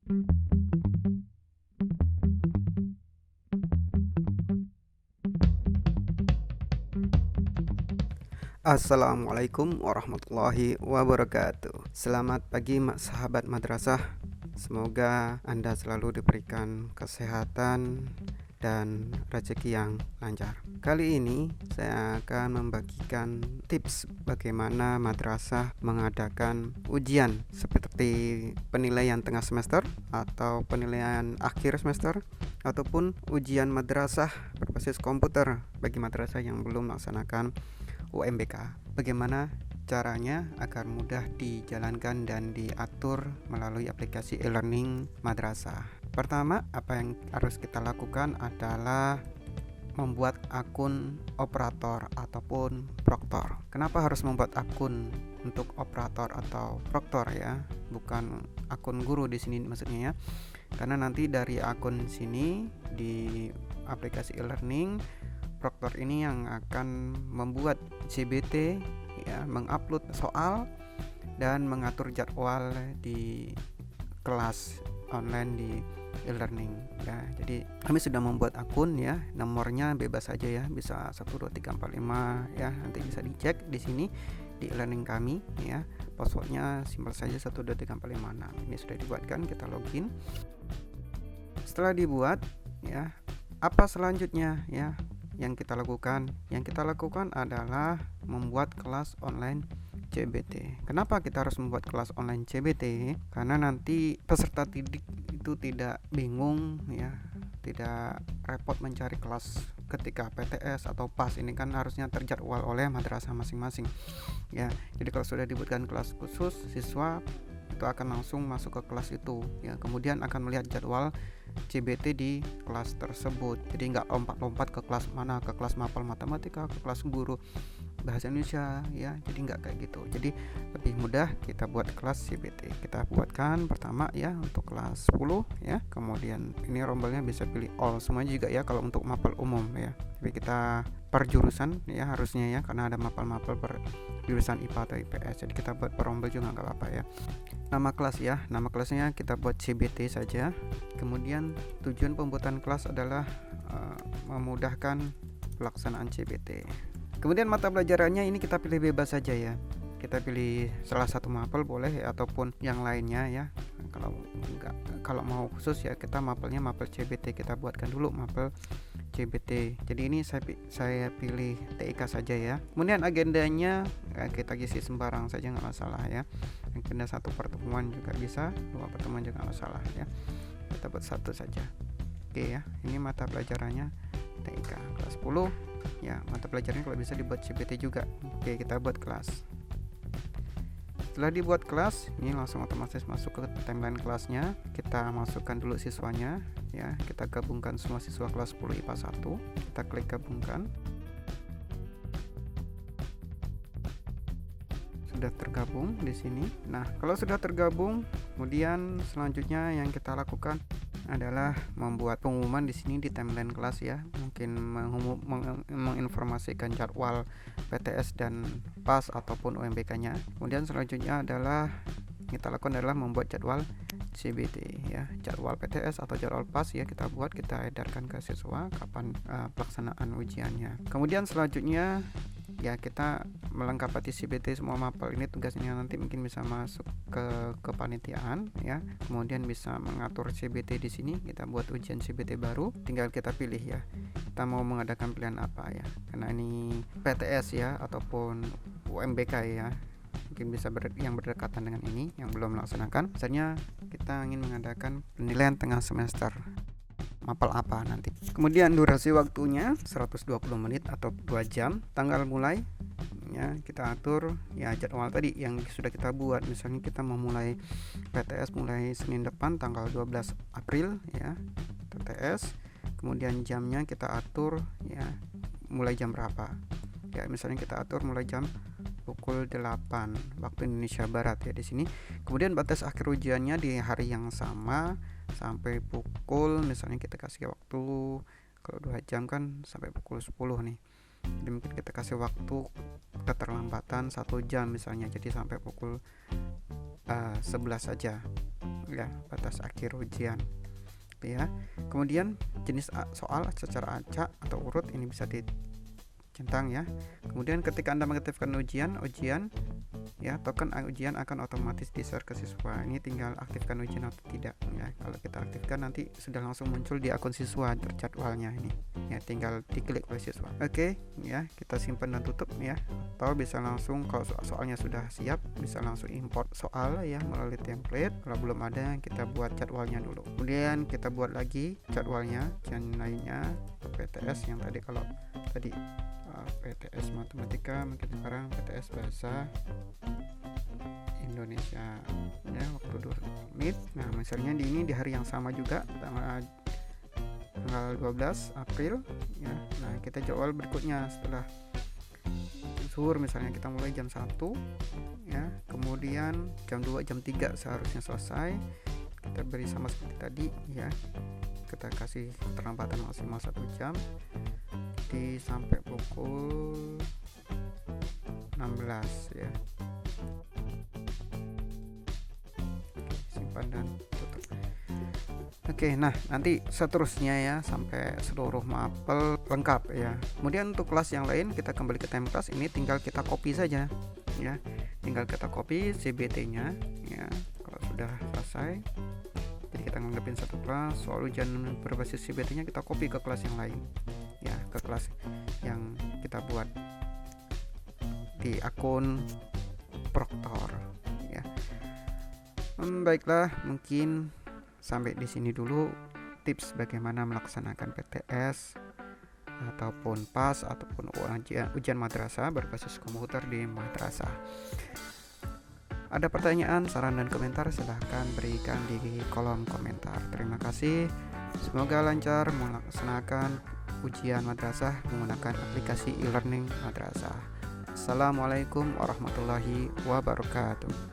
Assalamualaikum warahmatullahi wabarakatuh. Selamat pagi sahabat madrasah. Semoga Anda selalu diberikan kesehatan dan rezeki yang lancar. Kali ini saya akan membagikan tips bagaimana madrasah mengadakan ujian seperti penilaian tengah semester atau penilaian akhir semester ataupun ujian madrasah berbasis komputer bagi madrasah yang belum melaksanakan UMBK. Bagaimana caranya agar mudah dijalankan dan diatur melalui aplikasi e-learning madrasah? Pertama, apa yang harus kita lakukan adalah membuat akun operator ataupun proktor. Kenapa harus membuat akun untuk operator atau proktor ya? Bukan akun guru di sini maksudnya ya. Karena nanti dari akun sini di aplikasi e-learning, proktor ini yang akan membuat CBT ya, mengupload soal dan mengatur jadwal di kelas online di e-learning ya. Jadi kami sudah membuat akun ya, nomornya bebas saja ya, bisa 1 2 3 4 5 ya, nanti bisa dicek di sini di e-learning kami ya. Passwordnya simpel saja 1 2 3 4 5 6. Ini sudah dibuatkan, kita login. Setelah dibuat ya, apa selanjutnya ya? Yang kita lakukan adalah membuat kelas online CBT. Kenapa kita harus membuat kelas online CBT? Karena nanti peserta didik itu tidak bingung ya, tidak repot mencari kelas ketika PTS atau PAS. Ini kan harusnya terjadwal oleh madrasah masing-masing ya. Jadi kalau sudah dibuatkan kelas khusus, siswa itu akan langsung masuk ke kelas itu ya, kemudian akan melihat jadwal CBT di kelas tersebut. Jadi nggak lompat-lompat ke kelas mana, ke kelas mapel matematika, ke kelas guru bahasa Indonesia ya. Jadi nggak kayak gitu. Jadi lebih mudah kita buat kelas CBT. Kita buatkan pertama ya untuk kelas 10 ya. Kemudian ini rombelnya bisa pilih all semuanya juga ya kalau untuk mapel umum ya. Tapi kita per jurusan ya harusnya ya, karena ada mapel-mapel per jurusan IPA atau IPS. Jadi kita buat per rombel juga nggak apa-apa ya. Nama kelas ya, nama kelasnya kita buat CBT saja. Kemudian tujuan pembuatan kelas adalah memudahkan pelaksanaan CBT. Kemudian mata pelajarannya ini kita pilih bebas saja ya. Kita pilih salah satu mapel boleh ya, ataupun yang lainnya ya. Kalau mau khusus ya kita mapelnya mapel CBT, kita buatkan dulu mapel CBT. Jadi ini saya pilih TIK saja ya. Kemudian agendanya kita isi sembarang saja nggak masalah ya. Agenda 1 pertemuan juga bisa, 2 pertemuan juga nggak masalah ya. Kita buat 1 saja. Oke ya. Ini mata pelajarannya TIK kelas 10 ya. Mata pelajarannya kalau bisa dibuat CBT juga. Oke, kita buat kelas. Setelah dibuat kelas, ini langsung otomatis masuk ke timeline kelasnya. Kita masukkan dulu siswanya ya. Kita gabungkan semua siswa kelas 10 IPA 1. Kita klik gabungkan. Sudah tergabung di sini. Nah, kalau sudah tergabung, kemudian selanjutnya yang kita lakukan adalah membuat pengumuman di sini di timeline kelas ya. Mungkin menginformasikan jadwal PTS dan PAS ataupun UMBK-nya. Kemudian selanjutnya adalah kita lakukan adalah membuat jadwal CBT ya, jadwal PTS atau jadwal PAS ya, kita edarkan ke siswa kapan pelaksanaan ujiannya. Kemudian selanjutnya ya kita melengkapi CBT semua mapel. Ini tugasnya nanti mungkin bisa masuk ke kepanitiaan ya. Kemudian bisa mengatur CBT di sini. Kita buat ujian CBT baru, tinggal kita pilih ya. Kita mau mengadakan pilihan apa ya. Karena ini PTS ya ataupun UMBK ya. Mungkin bisa yang berdekatan dengan ini yang belum melaksanakan. Misalnya kita ingin mengadakan penilaian tengah semester. Mapel apa nanti. Kemudian durasi waktunya 120 menit atau 2 jam. Tanggal mulai ya kita atur ya, jadwal tadi yang sudah kita buat. Misalnya kita mau mulai PTS mulai Senin depan tanggal 12 April ya, PTS. Kemudian jamnya kita atur ya, mulai jam berapa. Ya misalnya kita atur mulai jam pukul 8 waktu Indonesia Barat ya di sini. Kemudian batas akhir ujiannya di hari yang sama sampai pukul, misalnya kita kasih waktu kalau 2 jam kan sampai pukul 10 nih. Jadi mungkin kita kasih waktu keterlambatan 1 jam misalnya, jadi sampai pukul 11 saja. ya, batas akhir ujian ya. Kemudian jenis soal secara acak atau urut ini bisa dicentang ya. Kemudian ketika Anda mengaktifkan ujian ya, token ujian akan otomatis di-share ke siswa. Ini tinggal aktifkan ujian atau tidak ya. Kalau kita aktifkan nanti sudah langsung muncul di akun siswa terjadwalnya ini ya, tinggal diklik oleh siswa. Oke ya, kita simpan dan tutup ya. Atau bisa langsung kalau soalnya sudah siap bisa langsung import soal ya melalui template. Kalau belum ada kita buat jadwalnya dulu. Kemudian kita buat lagi jadwalnya dan lainnya PTS yang tadi. Kalau tadi PTS matematika, mungkin sekarang PTS bahasa Indonesia ya, waktu 2 menit. Nah misalnya ini di hari yang sama juga, tanggal 12 April ya. Nah kita jadwal berikutnya setelah zuhur, misalnya kita mulai jam 1 ya, kemudian jam 2 jam 3 seharusnya selesai. Kita beri sama seperti tadi ya, kita kasih keterlambatan maksimal 1 jam sampai pukul 16 ya. Simpan dan tutup. Oke, nah nanti seterusnya ya sampai seluruh mapel lengkap ya. Kemudian untuk kelas yang lain kita kembali ke time class, ini tinggal kita copy saja ya. Tinggal kita copy CBT-nya ya kalau sudah selesai. Jadi kita nganggapin satu kelas, soal ujian berbasis CBT-nya kita copy ke kelas yang lain ya, ke kelas yang kita buat di akun Proktor ya. Baiklah, mungkin sampai di sini dulu tips bagaimana melaksanakan PTS ataupun PAS ataupun ujian madrasah berbasis komputer di madrasah. Ada pertanyaan, saran dan komentar silahkan berikan di kolom komentar. Terima kasih. Semoga lancar melaksanakan ujian madrasah menggunakan aplikasi e-learning madrasah. Assalamualaikum warahmatullahi wabarakatuh.